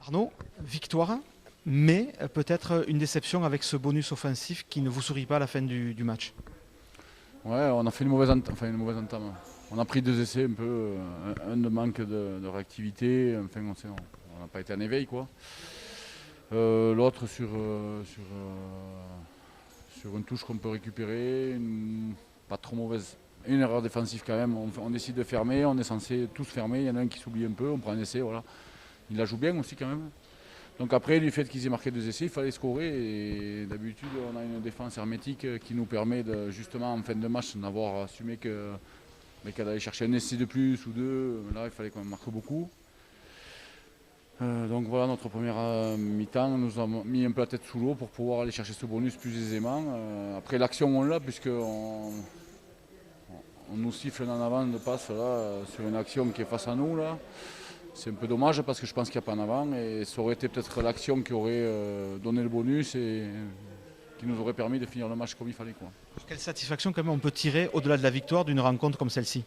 Arnaud, victoire, mais peut-être une déception avec ce bonus offensif qui ne vous sourit pas à la fin du match. Ouais, on a fait une mauvaise entame. On a pris deux essais un peu, un de manque de réactivité, enfin on n'a pas été en éveil quoi. L'autre sur une touche qu'on peut récupérer, pas trop mauvaise. Une erreur défensive quand même, on décide de fermer, on est censé tous fermer, il y en a un qui s'oublie un peu, on prend un essai, voilà. Il la joue bien aussi quand même. Donc après, du fait qu'ils aient marqué deux essais, il fallait scorer. Et d'habitude, on a une défense hermétique qui nous permet justement en fin de match d'avoir assumé qu'elle allait chercher un essai de plus ou deux. Là, il fallait qu'on marque beaucoup. Donc voilà, notre première mi-temps nous a mis un peu la tête sous l'eau pour pouvoir aller chercher ce bonus plus aisément. Après, l'action, on l'a puisqu'on on nous siffle en avant de passe là, sur une action qui est face à nous. Là. C'est un peu dommage parce que je pense qu'il n'y a pas en avant et ça aurait été peut-être l'action qui aurait donné le bonus et qui nous aurait permis de finir le match comme il fallait. Quoi. Quelle satisfaction quand même on peut tirer au-delà de la victoire d'une rencontre comme celle-ci?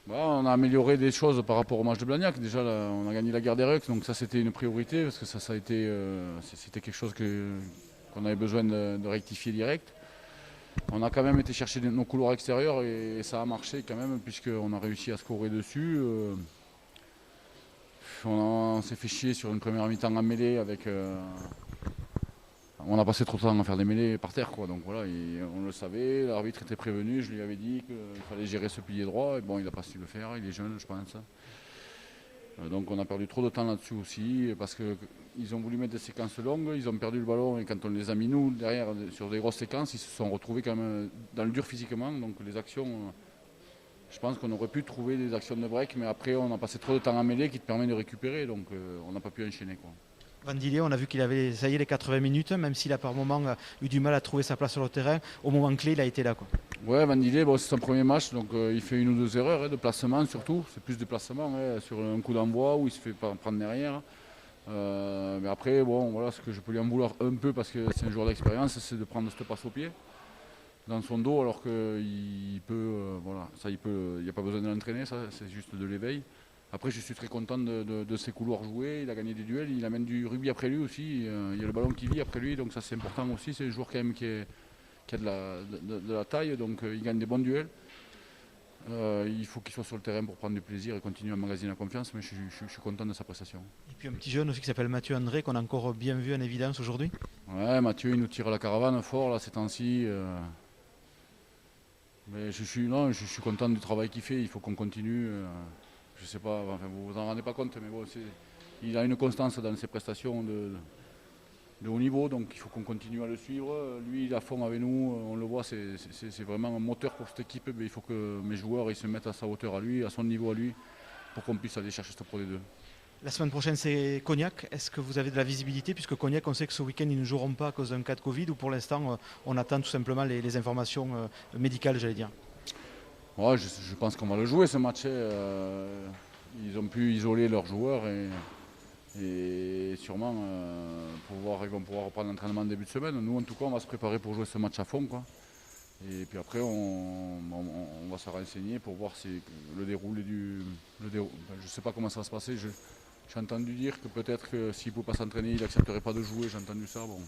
On a amélioré des choses par rapport au match de Blagnac. Déjà, là, on a gagné la guerre des Rucks, donc ça c'était une priorité parce que ça a été, c'était quelque chose qu'on avait besoin de rectifier direct. On a quand même été chercher nos couloirs extérieurs et ça a marché quand même puisqu'on a réussi à scorer dessus. On s'est fait chier sur une première mi-temps en mêlée avec. On a passé trop de temps à faire des mêlées par terre, quoi. Donc voilà, on le savait, l'arbitre était prévenu, je lui avais dit qu'il fallait gérer ce pilier droit. Et bon, il n'a pas su le faire, il est jeune, je pense. Donc on a perdu trop de temps là-dessus aussi parce qu'ils ont voulu mettre des séquences longues, ils ont perdu le ballon et quand on les a mis nous derrière sur des grosses séquences, ils se sont retrouvés quand même dans le dur physiquement. Donc les actions, je pense qu'on aurait pu trouver des actions de break, mais après on a passé trop de temps à mêler qui te permet de récupérer, donc on n'a pas pu enchaîner. Quoi. Vandilé, on a vu qu'il avait, ça y est, les 80 minutes, même s'il a par moments eu du mal à trouver sa place sur le terrain, au moment clé, il a été là. Quoi. Ouais, Vandilé, bon, c'est son premier match, donc il fait une ou deux erreurs de placement surtout. C'est plus de placement sur un coup d'envoi où il se fait prendre derrière. Mais après, bon, voilà, ce que je peux lui en vouloir un peu parce que c'est un joueur d'expérience, c'est de prendre cette passe au pied dans son dos, alors qu'il peut, voilà, ça il n'y a pas besoin de l'entraîner, ça, c'est juste de l'éveil. Après, je suis très content de ses couloirs joués. Il a gagné des duels, il amène du rugby après lui aussi. Il y a le ballon qui vit après lui, donc ça c'est important aussi. C'est un joueur quand même qui a de la taille, donc il gagne des bons duels. Il faut qu'il soit sur le terrain pour prendre du plaisir et continuer à emmagasiner la confiance, mais je suis content de sa prestation. Et puis un petit jeune aussi qui s'appelle Mathieu André, qu'on a encore bien vu en évidence aujourd'hui. Ouais, Mathieu, il nous tire la caravane fort là ces temps-ci. Mais non, je suis content du travail qu'il fait. Il faut qu'on continue. Je sais pas, enfin, vous vous en rendez pas compte, mais bon, il a une constance dans ses prestations de haut niveau, donc il faut qu'on continue à le suivre. Lui, il est à fond avec nous, on le voit, c'est vraiment un moteur pour cette équipe. Mais il faut que mes joueurs ils se mettent à sa hauteur à lui, à son niveau à lui, pour qu'on puisse aller chercher ce Pro D2. La semaine prochaine, c'est Cognac. Est-ce que vous avez de la visibilité? Puisque Cognac, on sait que ce week-end, ils ne joueront pas à cause d'un cas de Covid, ou pour l'instant, on attend tout simplement les informations médicales, j'allais dire. Ouais, je pense qu'on va le jouer ce match. Ils ont pu isoler leurs joueurs et sûrement ils vont pouvoir reprendre l'entraînement en début de semaine. Nous, en tout cas, on va se préparer pour jouer ce match à fond. Quoi. Et puis après, on va se renseigner pour voir si le déroulé je ne sais pas comment ça va se passer. J'ai entendu dire que peut-être que s'il ne peut pas s'entraîner, il n'accepterait pas de jouer. J'ai entendu ça. Bon.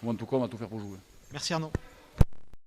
Ou en tout cas, on va tout faire pour jouer. Merci Arnaud.